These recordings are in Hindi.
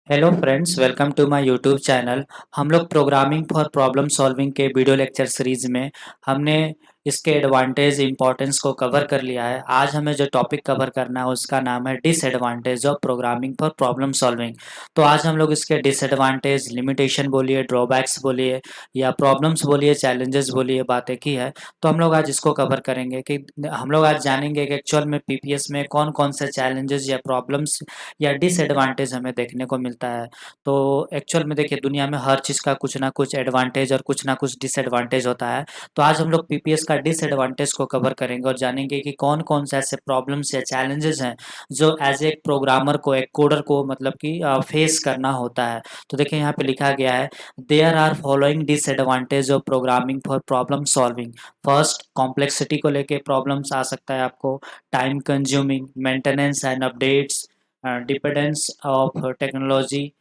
Hello friends, welcome to my YouTube channel. हम लोग प्रोग्रामिंग फॉर प्रॉब्लम सॉल्विंग के वीडियो लेक्चर सीरीज में हमने इसके एडवांटेज इंपॉर्टेंस को कवर कर लिया है। आज हमें जो टॉपिक कवर करना है उसका नाम है disadvantage of programming for problem solving. तो आज हम लोग इसके डिसएडवांटेज, लिमिटेशन बोलिए, ड्रॉबैक्स बोलिए या प्रॉब्लम्स बोलिए, चैलेंजेस बोलिए, बातें की है। तो हम लोग आज इसको कवर करेंगे कि हम लोग आज जानेंगे कि एक्चुअल में पीपीएस में कौन कौन से चैलेंजेस या प्रॉब्लम्स या डिसएडवांटेज हमें देखने को मिलता है। तो एक्चुअल में देखिए, दुनिया में हर चीज़ का कुछ ना कुछ एडवांटेज और कुछ ना कुछ डिसएडवांटेज होता है। तो आज हम लोग पीपीएस का डिसएडवांटेज को कवर करेंगे और जानेंगे कि कौन-कौन से ऐसे प्रॉब्लम्स या चैलेंजेस हैं जो एज़ ए प्रोग्रामर को, एक कोडर को मतलब कि फेस करना होता है। तो देखिए यहाँ पे लिखा गया है, there are following disadvantage of programming for problem solving. First, complexity को लेके प्रॉब्लम्स आ सकता है आपको, time consuming, maintenance and updates, dependence of technology,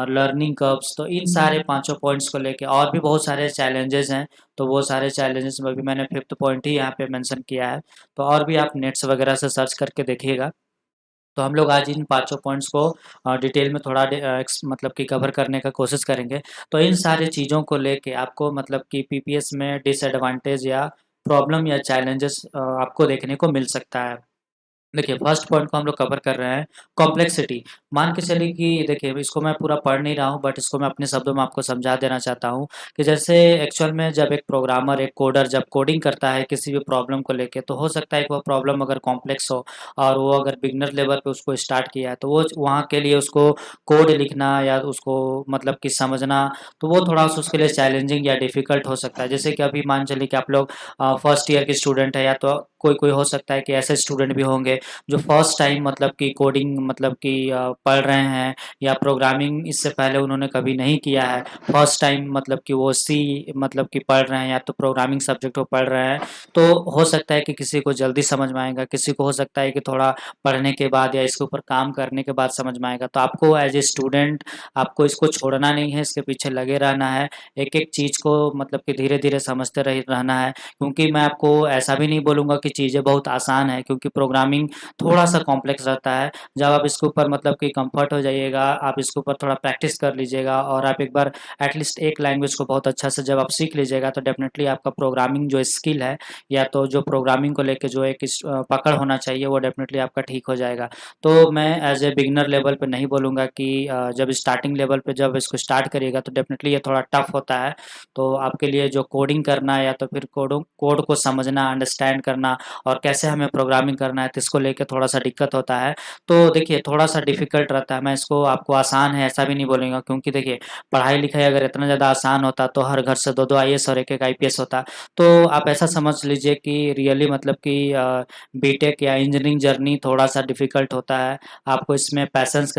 learning curves. तो इन सारे पाँचों पॉइंट्स को लेके और भी बहुत सारे चैलेंजेस हैं। तो वो सारे चैलेंजेस में भी मैंने फिफ्थ पॉइंट ही यहाँ पे मेंशन किया है। तो और भी आप नेट्स वगैरह से सर्च करके देखिएगा। तो हम लोग आज इन पाँचों पॉइंट्स को डिटेल में थोड़ा मतलब कि कवर करने का कोशिश करेंगे। तो इन सारी चीज़ों को लेके आपको मतलब कि पीपीएस में डिसएडवांटेज या प्रॉब्लम या चैलेंजेस आपको देखने को मिल सकता है। देखिए, फर्स्ट पॉइंट को हम लोग कवर कर रहे हैं, कॉम्प्लेक्सिटी। मान के चलिए कि देखिए, इसको मैं पूरा पढ़ नहीं रहा हूँ, बट इसको मैं अपने शब्दों में आपको समझा देना चाहता हूँ कि जैसे एक्चुअल में जब एक प्रोग्रामर, एक कोडर जब कोडिंग करता है किसी भी प्रॉब्लम को लेके, तो हो सकता है कि वो प्रॉब्लम अगर कॉम्प्लेक्स हो और वो अगर बिगिनर लेवल पे उसको स्टार्ट किया है, तो वो वहाँ के लिए उसको कोड लिखना या उसको मतलब कि समझना, तो वो थोड़ा-सा उसके लिए चैलेंजिंग या डिफ़िकल्ट हो सकता है। जैसे कि अभी मान चलिए कि आप लोग फर्स्ट ईयर के स्टूडेंट हैं, या तो कोई-कोई हो सकता है कि ऐसे स्टूडेंट भी होंगे जो फर्स्ट टाइम मतलब कि कोडिंग मतलब कि पढ़ रहे हैं या प्रोग्रामिंग इससे पहले उन्होंने कभी नहीं किया है। फर्स्ट टाइम मतलब कि वो सी मतलब कि पढ़ रहे हैं या तो प्रोग्रामिंग सब्जेक्ट को पढ़ रहे हैं। तो हो सकता है कि किसी को जल्दी समझ में आएगा, किसी को हो सकता है कि थोड़ा पढ़ने के बाद या इसके ऊपर काम करने के बाद समझ में आएगा। तो आपको एज़ ए स्टूडेंट आपको इसको छोड़ना नहीं है, इसके पीछे लगे रहना है। एक-एक चीज़ को मतलब कि धीरे-धीरे समझते रहना है, क्योंकि मैं आपको ऐसा भी नहीं बोलूँगा कि चीज़ें बहुत आसान है, क्योंकि प्रोग्रामिंग थोड़ा-सा कॉम्प्लेक्स रहता है। जब आप इसके ऊपर मतलब कि कम्फ़र्ट हो जाइएगा, आप इसके ऊपर थोड़ा प्रैक्टिस कर लीजिएगा और आप एक बार एटलीस्ट एक लैंग्वेज को बहुत अच्छा से जब आप सीख लीजिएगा, तो डेफ़िनेटली आपका प्रोग्रामिंग जो स्किल है या तो जो प्रोग्रामिंग को लेके जो एक पकड़ होना चाहिए, वो डेफ़िनेटली आपका ठीक हो जाएगा। तो मैं एज़ ए बिगिनर लेवल पे नहीं बोलूँगा कि जब स्टार्टिंग लेवल पे जब इसको स्टार्ट करिएगा, तो डेफ़िनेटली ये थोड़ा टफ़ होता है। तो आपके लिए जो कोडिंग करना या तो फिर कोड को समझना, अंडरस्टैंड करना और कैसे हमें प्रोग्रामिंग करना है, तो इसको लेके थोड़ा-सा दिक्कत होता है। तो देखिए, थोड़ा-सा डिफ़िकल्ट रहता है, मैं इसको आपको आसान है ऐसा भी नहीं बोलूँगा, क्योंकि देखिए, पढ़ाई-लिखाई अगर इतना ज़्यादा आसान होता तो हर घर से 2-2 आईएएस और 1-1 आईपीएस होता। तो आप ऐसा समझ लीजिए कि रियली मतलब कि बीटेक या इंजीनियरिंग जर्नी थोड़ा-सा डिफ़िकल्ट होता है। आपको इसमें पैशंस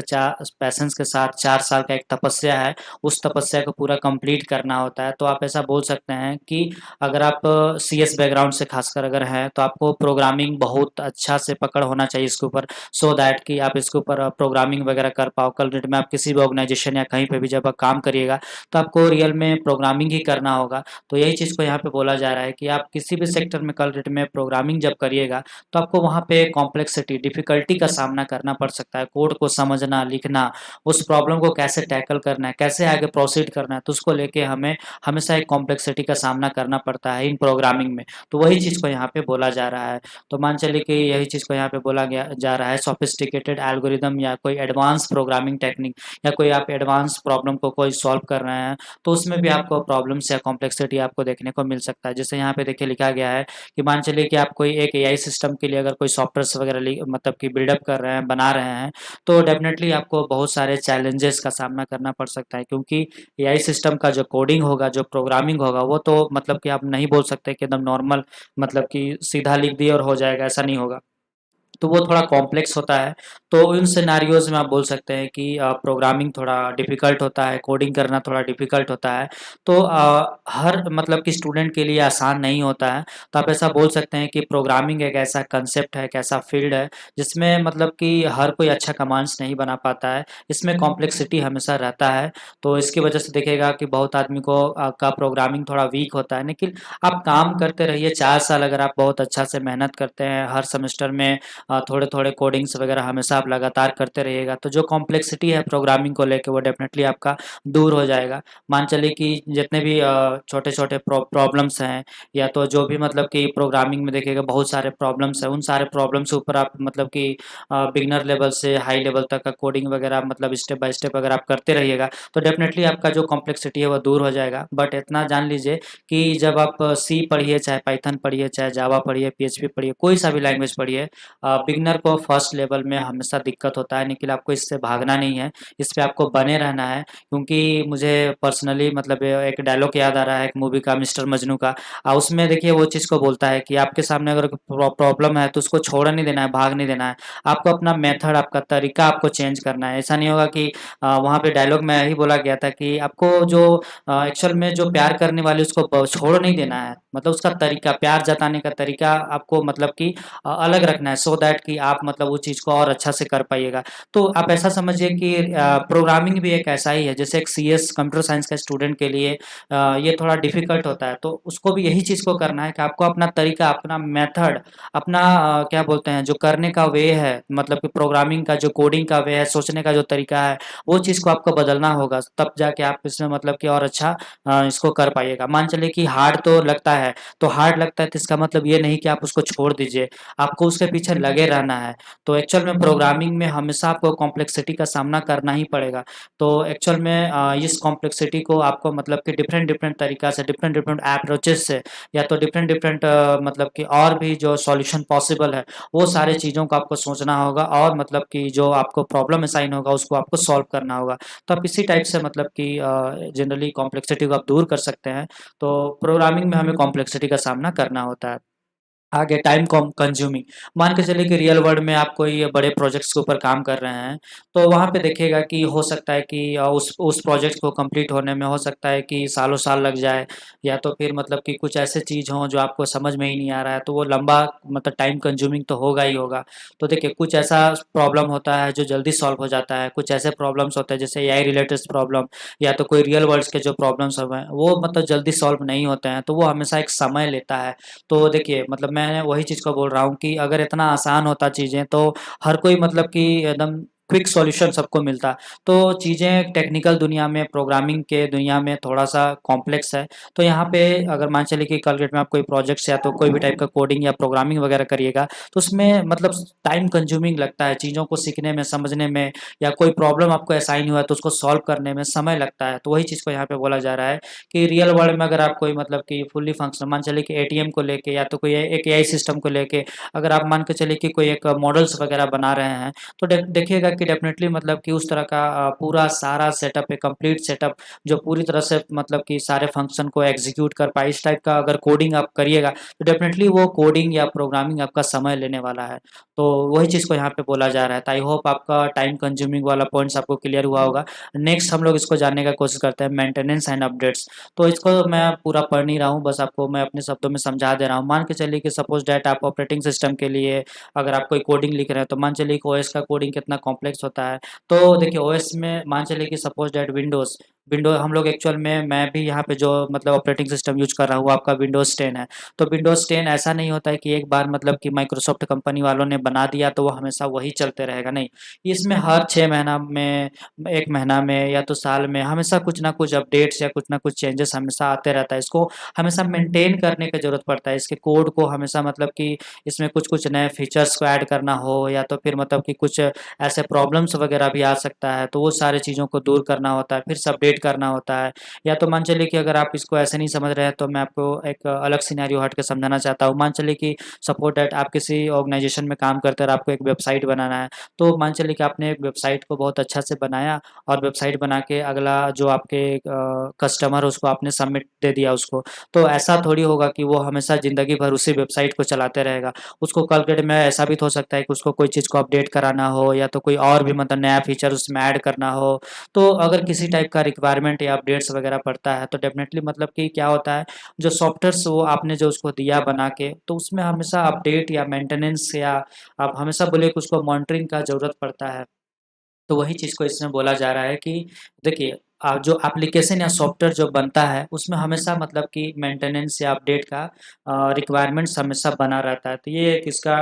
के साथ 4 साल का एक तपस्या है, उस तपस्या को पूरा कंप्लीट करना होता है। तो आप ऐसा बोल सकते हैं कि अगर आप सीएस बैकग्राउंड से खासकर अगर हैं, तो आपको प्रोग्रामिंग बहुत अच्छा से पकड़ होना चाहिए इसके ऊपर, सो दैट कि आप इसके ऊपर प्रोग्रामिंग वगैरह कर पाओ। कल डेट में आप किसी भी ऑर्गेनाइज़ेशन या कहीं पे भी जब आप काम करिएगा, तो आपको रियल में प्रोग्रामिंग ही करना होगा। तो यही चीज़ को यहाँ पे बोला जा रहा है कि आप किसी भी सेक्टर में कल डेट में प्रोग्रामिंग जब करिएगा, तो आपको वहाँ पे कॉम्प्लेक्सिटी, डिफ़िकल्टी का सामना करना पड़ सकता है। कोड को समझना, लिखना, उस प्रॉब्लम को कैसे टैकल करना है, कैसे आगे प्रोसीड करना है, तो उसको लेके हमें हमेशा एक कॉम्प्लेक्सिटी का सामना करना पड़ता है इन प्रोग्रामिंग में। तो वही चीज़ को यहाँ पे बोला जा रहा है। तो मान चलिए कि यही चीज़ को यहाँ पे बोला गया जा रहा है, सोफिस्टिकेटेड एल्गोरिदम या कोई एडवांस प्रोग्रामिंग टेक्निक या कोई आप एडवांस प्रॉब्लम को कोई सॉल्व कर रहे हैं, तो उसमें भी आपको प्रॉब्लम्स या कॉम्प्लेक्सिटी आपको देखने को मिल सकता है। जैसे यहाँ पे देखिए लिखा गया है कि मान चलिए कि आप कोई एक एआई सिस्टम के लिए अगर कोई सॉफ्टवेयर्स वगैरह मतलब कि बिल्डअप कर रहे हैं, बना रहे हैं, तो डेफ़िनेटली आपको बहुत सारे चैलेंजेस का सामना करना पड़ सकता है, क्योंकि एआई सिस्टम का जो कोडिंग होगा, जो प्रोग्रामिंग होगा, वो तो मतलब कि आप नहीं बोल सकते कि एकदम नॉर्मल मतलब कि सीधा लिख दिए और हो जाएगा, ऐसा नहीं होगा। तो वो थोड़ा कॉम्प्लेक्स होता है। तो उन सिनेरियोज़ में आप बोल सकते हैं कि प्रोग्रामिंग थोड़ा डिफ़िकल्ट होता है, कोडिंग करना थोड़ा डिफ़िकल्ट होता है। तो हर मतलब कि स्टूडेंट के लिए आसान नहीं होता है। तो आप ऐसा बोल सकते हैं कि प्रोग्रामिंग एक ऐसा कंसेप्ट है, एक ऐसा फ़ील्ड है, जिसमें मतलब कि हर कोई अच्छा कमांड्स नहीं बना पाता है। इसमें कॉम्प्लेक्सिटी हमेशा रहता है। तो इसकी वजह से देखिएगा कि बहुत आदमी को का प्रोग्रामिंग थोड़ा वीक होता है। लेकिन आप काम करते रहिए, 4 साल अगर आप बहुत अच्छा से मेहनत करते हैं, हर सेमेस्टर में थोड़े-थोड़े कोडिंग्स वगैरह हमेशा आप लगातार करते रहिएगा, तो जो कॉम्प्लेक्सिटी है प्रोग्रामिंग को लेके वो डेफ़िनेटली आपका दूर हो जाएगा। मान चलिए कि जितने भी छोटे-छोटे प्रॉब्लम्स हैं या तो जो भी मतलब कि प्रोग्रामिंग में देखिएगा बहुत सारे प्रॉब्लम्स हैं, उन सारे प्रॉब्लम्स के ऊपर आप मतलब कि बिगिनर लेवल से हाई लेवल तक का कोडिंग वगैरह मतलब स्टेप बाय स्टेप अगर आप करते रहिएगा, तो डेफ़िनेटली आपका जो कॉम्प्लेक्सिटी है वो दूर हो जाएगा। बट इतना जान लीजिए कि जब आप सी पढ़िए, चाहे पाइथन पढ़िए, चाहे जावा पढ़िए, पीएचपी पढ़िए, कोई सा भी लैंग्वेज पढ़िए, बिगिनर को फर्स्ट लेवल में हमेशा दिक्कत होता है, लेकिन आपको इससे भागना नहीं है, इस पे आपको बने रहना है। क्योंकि मुझे पर्सनली मतलब एक डायलॉग याद आ रहा है एक मूवी का, मिस्टर मजनू का। उसमें देखिए वो चीज़ को बोलता है कि आपके सामने अगर प्रॉब्लम है तो उसको छोड़ नहीं देना है, भाग नहीं देना है। आपको अपना मेथड, आपका तरीका आपको चेंज करना है। ऐसा नहीं होगा कि वहाँ पे डायलॉग में यही बोला गया था कि आपको जो एक्चुअल में जो प्यार करने वाली उसको छोड़ नहीं देना है। मतलब उसका तरीका, प्यार जताने का तरीका आपको मतलब कि अलग रखना है, सो दैट कि आप मतलब वो चीज़ को और अच्छा से कर पाइएगा। तो आप ऐसा समझिए कि प्रोग्रामिंग भी एक ऐसा ही है, जैसे एक सीएस कंप्यूटर साइंस के स्टूडेंट के लिए ये थोड़ा डिफ़िकल्ट होता है, तो उसको भी यही चीज़ को करना है कि आपको अपना तरीका, अपना मेथड, अपना क्या बोलते हैं, जो करने का वे है, मतलब कि प्रोग्रामिंग का जो कोडिंग का वे है, सोचने का जो तरीका है, वो चीज़ को आपको बदलना होगा, तब जाके आप इसमें मतलब कि और अच्छा इसको कर पाइएगा। मान चलिए कि हार्ड तो लगता है, तो हार्ड लगता है तो इसका मतलब ये नहीं कि आप उसको छोड़ दीजिए, आपको उसके पीछे लगे रहना है। तो एक्चुअल में प्रोग्रामिंग में हमेशा आपको कॉम्प्लेक्सिटी का सामना करना ही पड़ेगा। तो एक्चुअल में इस कॉम्प्लेक्सिटी को आपको मतलब कि डिफरेंट-डिफरेंट तरीका से, डिफरेंट-डिफरेंट अप्रोचेस से या तो डिफरेंट-डिफरेंट मतलब कि और भी जो सॉल्यूशन पॉसिबल है, वो सारे चीज़ों को आपको सोचना होगा और मतलब कि जो आपको प्रॉब्लम असाइन होगा, उसको आपको सॉल्व करना होगा। तो आप इसी टाइप से मतलब कि जनरली कॉम्प्लेक्सिटी को आप दूर कर सकते हैं। तो प्रोग्रामिंग में हमें कॉम्प्लेक्सिटी का सामना करना होता है। आगे टाइम कंज्यूमिंग, मान के चलिए कि रियल वर्ल्ड में आप कोई बड़े प्रोजेक्ट्स के ऊपर काम कर रहे हैं, तो वहाँ पे देखिएगा कि हो सकता है कि उस प्रोजेक्ट को कंप्लीट होने में हो सकता है कि सालों-साल लग जाए, या तो फिर मतलब कि कुछ ऐसे चीज़ हों जो आपको समझ में ही नहीं आ रहा है, तो वो लंबा मतलब टाइम कंज्यूमिंग तो होगा ही होगा। तो देखिए कुछ ऐसा प्रॉब्लम होता है जो जल्दी सॉल्व हो जाता है, कुछ ऐसे प्रॉब्लम्स होते हैं जैसे एआई रिलेटेड प्रॉब्लम या तो कोई रियल वर्ल्ड्स के जो प्रॉब्लम्स हैं, वो मतलब जल्दी सॉल्व नहीं होते हैं, तो वो हमेशा एक समय लेता है। तो देखिए मतलब मैं वही चीज़ को बोल रहा हूँ कि अगर इतना आसान होता चीज़ें तो हर कोई मतलब कि एकदम क्विक सॉल्यूशन सबको मिलता। तो चीज़ें टेक्निकल दुनिया में, प्रोग्रामिंग के दुनिया में थोड़ा-सा कॉम्प्लेक्स है। तो यहाँ पे अगर मान चलिए कि कल डेट में आप कोई प्रोजेक्ट्स या तो कोई भी टाइप का कोडिंग या प्रोग्रामिंग वगैरह करिएगा, तो उसमें मतलब टाइम कंज्यूमिंग लगता है, चीज़ों को सीखने में, समझने में, या कोई प्रॉब्लम आपको असाइन हुआ है तो उसको सॉल्व करने में समय लगता है। तो वही चीज़ को यहाँ पे बोला जा रहा है कि रियल वर्ल्ड में अगर आप कोई मतलब कि फुल्ली फंक्शनल मान चलिए कि एटीएम को लेके या तो कोई एक एआई सिस्टम को लेके अगर आप मान के चलिए कि कोई एक मॉडल्स वगैरह बना रहे हैं, तो देखिएगा कि डेफ़िनेटली मतलब कि उस तरह का पूरा सारा सेटअप है, कंप्लीट सेटअप जो पूरी तरह से मतलब कि सारे फंक्शन को एग्ज़ीक्यूट कर पाए, इस टाइप का अगर कोडिंग आप करिएगा, तो डेफ़िनेटली वो कोडिंग या प्रोग्रामिंग आपका समय लेने वाला है। तो वही चीज़ को यहाँ पे बोला जा रहा है। तो आई होप आपका टाइम कंज्यूमिंग वाला पॉइंट्स आपको क्लियर हुआ होगा। नेक्स्ट हम लोग इसको जानने का कोशिश करते हैं, मेंटेनेंस एंड अपडेट्स। तो इसको मैं पूरा पढ़ नहीं रहा हूँ, बस आपको मैं अपने शब्दों में समझा दे रहा हूँ। मान के चलिए कि सपोज़ दैट आप ऑपरेटिंग सिस्टम के लिए अगर आप कोई कोडिंग लिख रहे हैं, तो मान चलिए कि ओएस का कोडिंग कितना कॉम्प्लेक्स होता है। तो देखिए ओएस में मान चलिए कि सपोज़ दैट विंडो हम लोग एक्चुअल में मैं भी यहाँ पे जो मतलब ऑपरेटिंग सिस्टम यूज़ कर रहा हूँ, वो आपका विंडोज़ 10 है। तो विंडोज़ 10 ऐसा नहीं होता है कि एक बार मतलब कि माइक्रोसॉफ्ट कंपनी वालों ने बना दिया, तो वो हमेशा वही चलते रहेगा, नहीं। इसमें हर 6 महीना में, 1 महीना में या तो साल में हमेशा कुछ ना कुछ अपडेट्स या कुछ ना कुछ चेंजेस हमेशा आते रहता है। इसको हमेशा मेंटेन करने की ज़रूरत पड़ता है। इसके कोड को हमेशा मतलब कि इसमें कुछ-कुछ नए फीचर्स को ऐड करना हो या तो फिर मतलब कि कुछ ऐसे प्रॉब्लम्स वगैरह भी आ सकता है, तो वो सारी चीज़ों को दूर करना होता है, फिर से अपडेट करना होता है। या तो मान चलिए कि अगर आप इसको ऐसे नहीं समझ रहे हैं, तो मैं आपको एक अलग सिनेरियो हट के समझाना चाहता हूँ। मान चलिए कि सपोज़ दैट आप किसी ऑर्गनाइज़ेशन में काम करते हैं और आपको एक वेबसाइट बनाना है। तो मान चलिए कि आपने एक वेबसाइट को बहुत अच्छा से बनाया और वेबसाइट बना के अगला जो आपके कस्टमर है उसको आपने सबमिट दे दिया उसको। तो ऐसा थोड़ी होगा कि वो हमेशा ज़िंदगी भर उसी वेबसाइट को चलाते रहेगा। उसको कल के डेट में ऐसा भी तो हो सकता है कि उसको कोई चीज़ को अपडेट कराना हो या तो कोई और भी मतलब नया फीचर उसमें ऐड करना हो। तो अगर किसी टाइप का रिक्वायरमेंट या अपडेट्स वगैरह पड़ता है, तो डेफ़िनेटली मतलब कि क्या होता है, जो सॉफ्टवेयर्स वो आपने जो उसको दिया बना के, तो उसमें हमेशा अपडेट या मेंटेनेंस या आप हमेशा बोलिए कि उसको मॉनिटरिंग का ज़रूरत पड़ता है। तो वही चीज़ को इसमें बोला जा रहा है कि देखिए जो एप्लीकेशन या सॉफ्टवेयर जो बनता है, उसमें हमेशा मतलब कि मेंटेनेंस या अपडेट का रिक्वायरमेंट्स हमेशा बना रहता है। तो ये एक इसका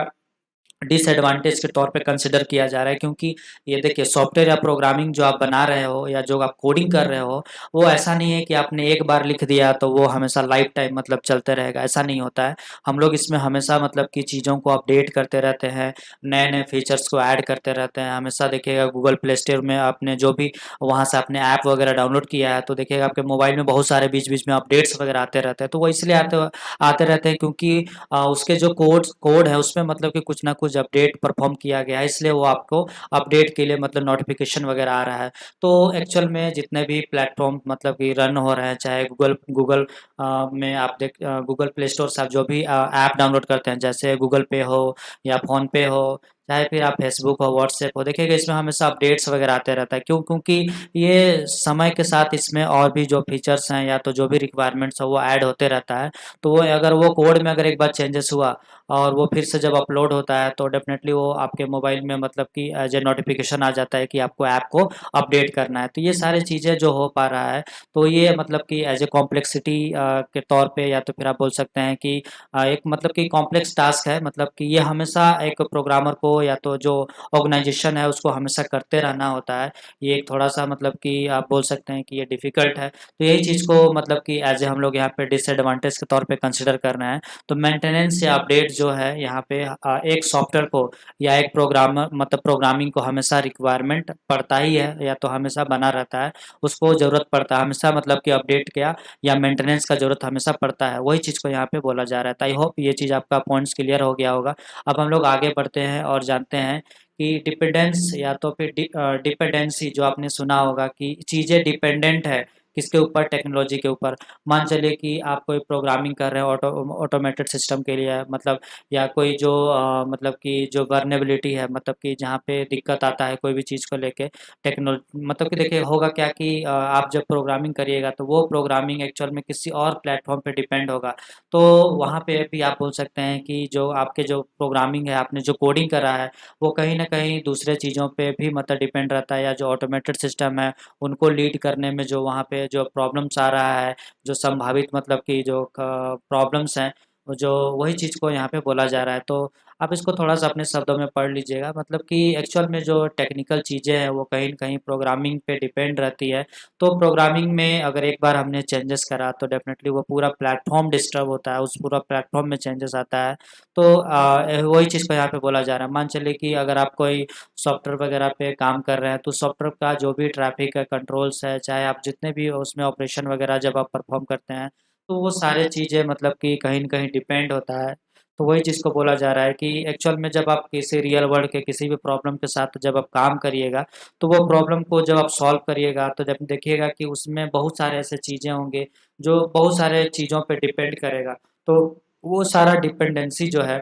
डिसएडवांटेज के तौर पे कंसिडर किया जा रहा है, क्योंकि ये देखिए सॉफ्टवेयर या प्रोग्रामिंग जो आप बना रहे हो या जो आप कोडिंग कर रहे हो, वो ऐसा नहीं है कि आपने एक बार लिख दिया तो वो हमेशा लाइफ टाइम मतलब चलते रहेगा, ऐसा नहीं होता है। हम लोग इसमें हमेशा मतलब कि चीज़ों को अपडेट करते रहते हैं, नए-नए फीचर्स को ऐड करते रहते हैं। हमेशा देखिएगा गूगल प्ले स्टोर में आपने जो भी वहाँ से आपने ऐप वगैरह डाउनलोड किया है, तो देखिएगा आपके मोबाइल में बहुत सारे बीच-बीच में अपडेट्स वगैरह आते रहते हैं। तो वो इसलिए आते रहते हैं क्योंकि उसके जो कोड है उसमें मतलब कि कुछ ना कुछ अपडेट परफॉर्म किया गया है, इसलिए वो आपको अपडेट के लिए मतलब नोटिफिकेशन वगैरह आ रहा है। तो एक्चुअल में जितने भी प्लेटफॉर्म मतलब कि रन हो रहे हैं, चाहे गूगल गूगल में आप गूगल प्ले स्टोर से आप जो भी ऐप डाउनलोड करते हैं, जैसे गूगल पे हो या फ़ोन पे हो, चाहे फिर आप फेसबुक हो, व्हाट्सएप हो, देखिएगा इसमें हमेशा अपडेट्स वगैरह आते रहता है। क्यों? क्योंकि ये समय के साथ इसमें और भी जो फीचर्स हैं या तो जो भी रिक्वायरमेंट्स हैं वो ऐड होते रहता है। तो वो अगर वो कोड में अगर एक बार चेंजेस हुआ और वो फिर से जब अपलोड होता है, तो डेफ़िनेटली वो आपके मोबाइल में मतलब कि एज़ ए नोटिफ़िकेशन आ जाता है कि आपको ऐप को अपडेट करना है। तो ये सारी चीज़ें जो हो पा रहा है, तो ये मतलब कि एज़ ए कॉम्प्लेक्सिटी के तौर पे, या तो फिर आप बोल सकते हैं कि एक मतलब कि कॉम्प्लेक्स टास्क है, मतलब कि ये हमेशा एक प्रोग्रामर को या तो जो ऑर्गेनाइज़ेशन है उसको हमेशा करते रहना होता है। ये एक थोड़ा-सा मतलब कि आप बोल सकते हैं कि ये डिफ़िकल्ट है। तो यही चीज़ को मतलब कि एज़ ए हम लोग यहाँ पे डिसएडवांटेज के तौर पे कंसिडर कर रहे हैं। तो मेंटेनेंस या अपडेट जो है यहाँ पे एक सॉफ्टवेयर को या एक प्रोग्रामर मतलब प्रोग्रामिंग को हमेशा रिक्वायरमेंट पड़ता ही है, या तो हमेशा बना रहता है, उसको ज़रूरत पड़ता है हमेशा, मतलब कि अपडेट या मेंटेनेंस का ज़रूरत हमेशा पड़ता है। वही चीज़ को यहाँ पे बोला जा रहा है। तो आई होप ये चीज़ आपका पॉइंट्स क्लियर हो गया होगा। अब हम लोग आगे बढ़ते हैं और जानते हैं कि डिपेंडेंस या तो फिर डिपेंडेंसी जो आपने सुना होगा कि चीज़ें डिपेंडेंट है किसके ऊपर, टेक्नोलॉजी के ऊपर। मान चलिए कि आप कोई प्रोग्रामिंग कर रहे हो ऑटोमेटेड सिस्टम के लिए, मतलब या कोई जो मतलब कि जो वल्नरेबिलिटी है, मतलब कि जहाँ पे दिक्कत आता है कोई भी चीज़ को लेके मतलब कि देखिए होगा क्या कि आप जब प्रोग्रामिंग करिएगा तो वो प्रोग्रामिंग एक्चुअल में किसी और प्लेटफॉर्म पे डिपेंड होगा। तो वहाँ पे भी आप बोल सकते हैं कि जो आपके जो प्रोग्रामिंग है, आपने जो कोडिंग करा है, वो कहीं न कहीं दूसरे चीज़ों पे भी मतलब डिपेंड रहता है, या जो ऑटोमेटेड सिस्टम है उनको लीड करने में जो वहाँ पे जो प्रॉब्लम्स आ रहा है, जो संभावित मतलब कि जो प्रॉब्लम्स हैं, वो जो वही चीज़ को यहाँ पे बोला जा रहा है। तो आप इसको थोड़ा-सा अपने शब्दों में पढ़ लीजिएगा, मतलब कि एक्चुअल में जो टेक्निकल चीज़ें हैं वो कहीं न कहीं प्रोग्रामिंग पे डिपेंड रहती है। तो प्रोग्रामिंग में अगर एक बार हमने चेंजेस करा तो डेफ़िनेटली वो पूरा प्लेटफ़ॉर्म डिस्टर्ब होता है, उस पूरा प्लेटफ़ॉर्म में चेंजेस आता है। तो वही चीज़ को यहाँ पे बोला जा रहा है। मान चलिए कि अगर आप कोई सॉफ्टवेयर वगैरह पे काम कर रहे हैं, तो सॉफ्टवेयर का जो भी ट्रैफ़िक है, कंट्रोल्स है, चाहे आप जितने भी उसमें ऑपरेशन वगैरह जब आप परफ़ॉर्म करते हैं, तो वो सारी चीज़ें मतलब कि कहीं न कहीं डिपेंड होता है। तो वही चीज़ को बोला जा रहा है कि एक्चुअल में जब आप किसी रियल वर्ल्ड के किसी भी प्रॉब्लम के साथ जब आप काम करिएगा, तो वो प्रॉब्लम को जब आप सॉल्व करिएगा, तो जब देखिएगा कि उसमें बहुत सारे ऐसे चीज़ें होंगे, जो बहुत सारे चीज़ों पे डिपेंड करेगा। तो वो सारा डिपेंडेंसी जो है,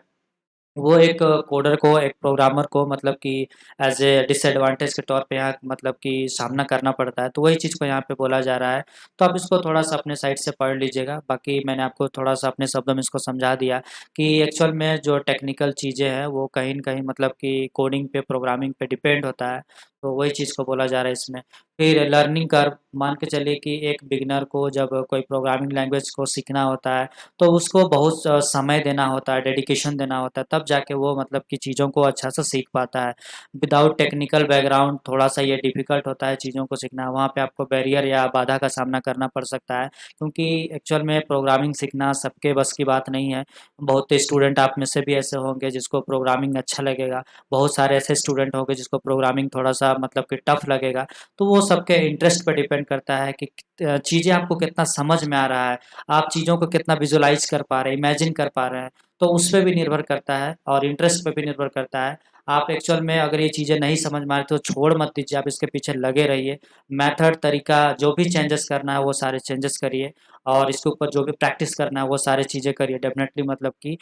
वो एक कोडर को, एक प्रोग्रामर को मतलब कि एज़ ए डिसएडवांटेज के तौर पे यहाँ मतलब कि सामना करना पड़ता है। तो वही चीज़ को यहाँ पे बोला जा रहा है। तो आप इसको थोड़ा-सा अपने साइड से पढ़ लीजिएगा। बाकी मैंने आपको थोड़ा-सा अपने शब्दों में इसको समझा दिया कि एक्चुअल में जो टेक्निकल चीज़ें हैं, वो कहीं न कहीं मतलब कि कोडिंग पे, प्रोग्रामिंग पे डिपेंड होता है। तो वही चीज़ को बोला जा रहा है इसमें। फिर लर्निंग कर्व, मान के चलिए कि एक बिगिनर को जब कोई प्रोग्रामिंग लैंग्वेज को सीखना होता है, तो उसको बहुत समय देना होता है, डेडिकेशन देना होता है, तब जाके वो मतलब कि चीज़ों को अच्छा से सीख पाता है। विदाउट टेक्निकल बैकग्राउंड थोड़ा-सा ये डिफ़िकल्ट होता है चीज़ों को सीखना, वहाँ पे आपको बैरियर या बाधा का सामना करना पड़ सकता है, क्योंकि एक्चुअल में प्रोग्रामिंग सीखना सबके बस की बात नहीं है। बहुत स्टूडेंट आप में से भी ऐसे होंगे जिसको प्रोग्रामिंग अच्छा लगेगा, बहुत सारे ऐसे स्टूडेंट होंगे जिसको प्रोग्रामिंग थोड़ा-सा मतलब कि टफ़ लगेगा। तो वो सबके इंटरेस्ट पे डिपेंड करता है कि चीज़ें आपको कितना समझ में आ रहा है, आप चीज़ों को कितना विज़ुअलाइज़ कर पा रहे हैं, इमेजिन कर पा रहे हैं, तो उस पे भी निर्भर करता है और इंटरेस्ट पे भी निर्भर करता है। आप एक्चुअल में अगर ये चीज़ें नहीं समझ में आ रही तो छोड़ मत दीजिए, आप इसके पीछे लगे रहिए। मेथड, तरीका जो भी चेंजेस करना है वो सारे चेंजेस करिए, और इसके ऊपर जो भी प्रैक्टिस करना है वो सारी चीज़ें करिए। डेफ़िनेटली मतलब कि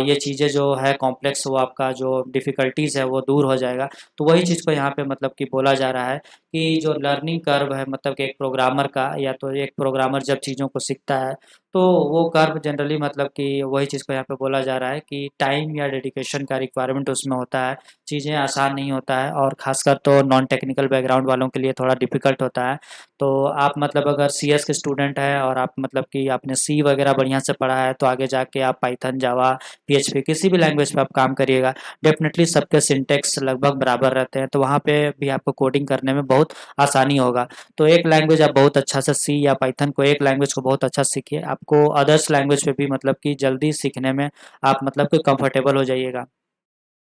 ये चीज़ें जो है कॉम्प्लेक्स, वो आपका जो डिफ़िकल्टीज़ है वो दूर हो जाएगा। तो वही चीज़ को यहाँ पे मतलब कि बोला जा रहा है कि जो लर्निंग कर्व है, मतलब कि एक प्रोग्रामर का, या तो एक प्रोग्रामर जब चीज़ों को सीखता है, तो वो कर्व जनरली मतलब कि वही चीज़ को यहाँ पे बोला जा रहा है कि टाइम या डेडिकेशन का रिक्वायरमेंट उसमें होता है। चीज़ें आसान नहीं होता है, और ख़ासकर तो नॉन टेक्निकल बैकग्राउंड वालों के लिए थोड़ा डिफ़िकल्ट होता है। तो आप मतलब अगर सीएस के स्टूडेंट हैं और आप मतलब कि आपने सी वगैरह बढ़िया से पढ़ा है तो आगे जाके आप पाइथन, जावा, पीएचपी किसी भी लैंग्वेज पे आप काम करिएगा, डेफ़िनेटली सबके सिंटैक्स लगभग बराबर रहते हैं, तो वहाँ पे भी आपको कोडिंग करने में बहुत आसानी होगा। तो एक लैंग्वेज आप बहुत अच्छा से सी या पाइथन को एक लैंग्वेज को बहुत अच्छा सीखिए, आपको अदर्स लैंग्वेज पे भी मतलब कि जल्दी सीखने में आप मतलब कि कंफर्टेबल हो जाइएगा।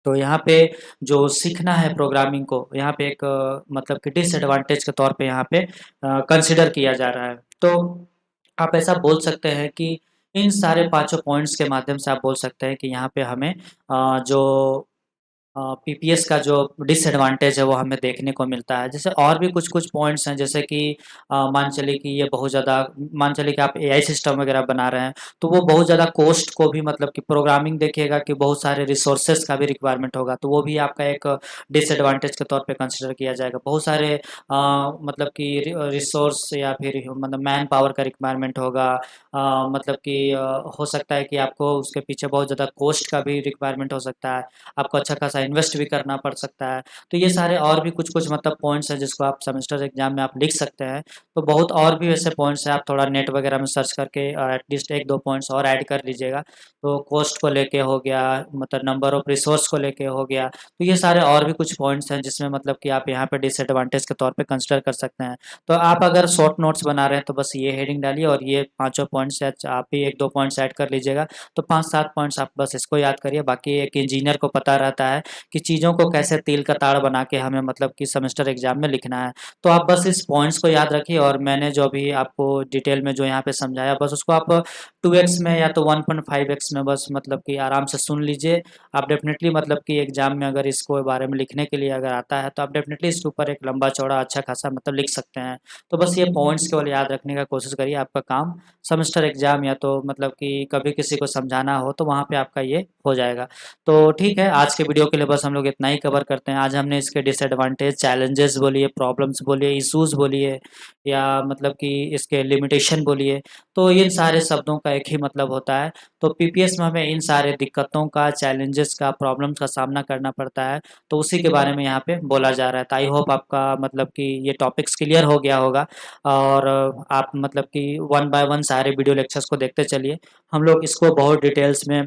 तो यहाँ पे जो सीखना है प्रोग्रामिंग को, यहाँ पे एक मतलब कि डिसएडवांटेज के तौर पे यहाँ पे कंसिडर किया जा रहा है। तो आप ऐसा बोल सकते हैं कि इन सारे पाँचों पॉइंट्स के माध्यम से आप बोल सकते हैं कि यहाँ पे हमें जो पीपीएस का जो डिसएडवांटेज है वो हमें देखने को मिलता है। जैसे और भी कुछ-कुछ पॉइंट्स हैं जैसे कि मान चलिए कि ये बहुत ज़्यादा मान चलिए कि आप एआई सिस्टम वगैरह बना रहे हैं, तो वो बहुत ज़्यादा कॉस्ट को भी मतलब कि प्रोग्रामिंग देखिएगा कि बहुत सारे रिसोर्सेज़ का भी रिक्वायरमेंट होगा, तो वो भी आपका एक डिसएडवांटेज के तौर पे कंसिडर किया जाएगा। बहुत सारे मतलब कि रिसोर्स या फिर मतलब मैन पावर का रिक्वायरमेंट होगा, मतलब कि हो सकता है कि आपको उसके पीछे बहुत ज़्यादा कॉस्ट का भी रिक्वायरमेंट हो सकता है। आपको अच्छा खासा इन्वेस्ट भी करना पड़ सकता है। तो ये सारे और भी कुछ-कुछ मतलब पॉइंट्स हैं जिसको आप सेमेस्टर एग्ज़ाम में आप लिख सकते हैं। तो बहुत और भी ऐसे पॉइंट्स हैं, आप थोड़ा नेट वगैरह में सर्च करके एटलीस्ट 1-2 पॉइंट्स और ऐड कर लीजिएगा। तो कॉस्ट को लेके हो गया, मतलब नंबर ऑफ रिसोर्स को लेके हो गया। तो ये सारे और भी कुछ पॉइंट्स हैं जिसमें मतलब कि आप यहाँ पे डिसएडवांटेज के तौर पे कंसिडर कर सकते हैं। तो आप अगर शॉर्ट नोट्स बना रहे हैं तो बस ये हेडिंग डालिए और ये पाँचों पॉइंट्स या आप भी 1-2 पॉइंट्स ऐड कर लीजिएगा। तो 5-7 पॉइंट्स आप बस इसको याद करिए, बाकी एक इंजीनियर को पता रहता है कि चीज़ों को कैसे तिल का ताड़ बना के हमें मतलब कि सेमेस्टर एग्ज़ाम में लिखना है। तो आप बस इस पॉइंट्स को याद रखिए और मैंने जो अभी आपको डिटेल में जो यहाँ पे समझाया बस उसको आप 2x में या तो 1.5x में बस मतलब कि आराम से सुन लीजिए। आप डेफ़िनेटली मतलब कि एग्ज़ाम में अगर इसको बारे में लिखने के लिए अगर आता है तो आप डेफ़िनेटली इसके ऊपर एक लंबा-चौड़ा अच्छा खासा मतलब लिख सकते हैं। तो बस ये पॉइंट्स केवल याद रखने का कोशिश करिए, आपका काम सेमेस्टर एग्ज़ाम या तो मतलब कि कभी किसी को समझाना हो तो वहाँ पे आपका ये हो जाएगा। तो ठीक है, आज के वीडियो के लिए बस हम लोग इतना ही कवर करते हैं। आज हमने इसके डिसएडवांटेज, चैलेंजेस बोलिए, प्रॉब्लम्स बोलिए, इश्यूज़ बोलिए या मतलब कि इसके लिमिटेशन बोलिए, तो इन सारे शब्दों का एक ही मतलब होता है। तो पीपीएस में हमें इन सारे दिक्कतों का, चैलेंजेस का, प्रॉब्लम्स का सामना करना पड़ता है, तो उसी के बारे में यहाँ पे बोला जा रहा है। तो आई होप आपका मतलब कि ये टॉपिक्स क्लियर हो गया होगा और आप मतलब कि वन बाय वन सारे वीडियो लेक्चर्स को देखते चलिए। हम लोग इसको बहुत डिटेल्स में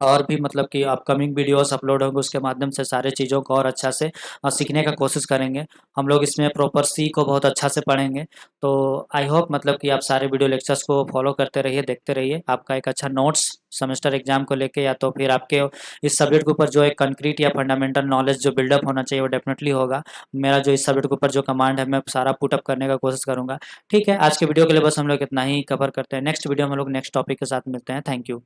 और भी मतलब कि अपकमिंग वीडियोस अपलोड होंगे उसके माध्यम से सारी चीज़ों को और अच्छा से सीखने का कोशिश करेंगे। हम लोग इसमें प्रॉपर सी को बहुत अच्छा से पढ़ेंगे। तो आई होप मतलब कि आप सारे वीडियो लेक्चर्स को फॉलो करते रहिए, देखते रहिए। आपका एक अच्छा नोट्स सेमेस्टर एग्ज़ाम को लेके या तो फिर आपके इस सब्जेक्ट के ऊपर जो एक कंक्रीट या फंडामेंटल नॉलेज जो बिल्डअप होना चाहिए वो डेफ़िनेटली होगा। मेरा जो इस सब्जेक्ट के ऊपर जो कमांड है मैं सारा पुट अप करने का कोशिश करूँगा। ठीक है, आज के वीडियो के लिए बस हम लोग इतना ही कवर करते हैं। नेक्स्ट वीडियो में हम लोग नेक्स्ट टॉपिक के साथ मिलते हैं। Thank you.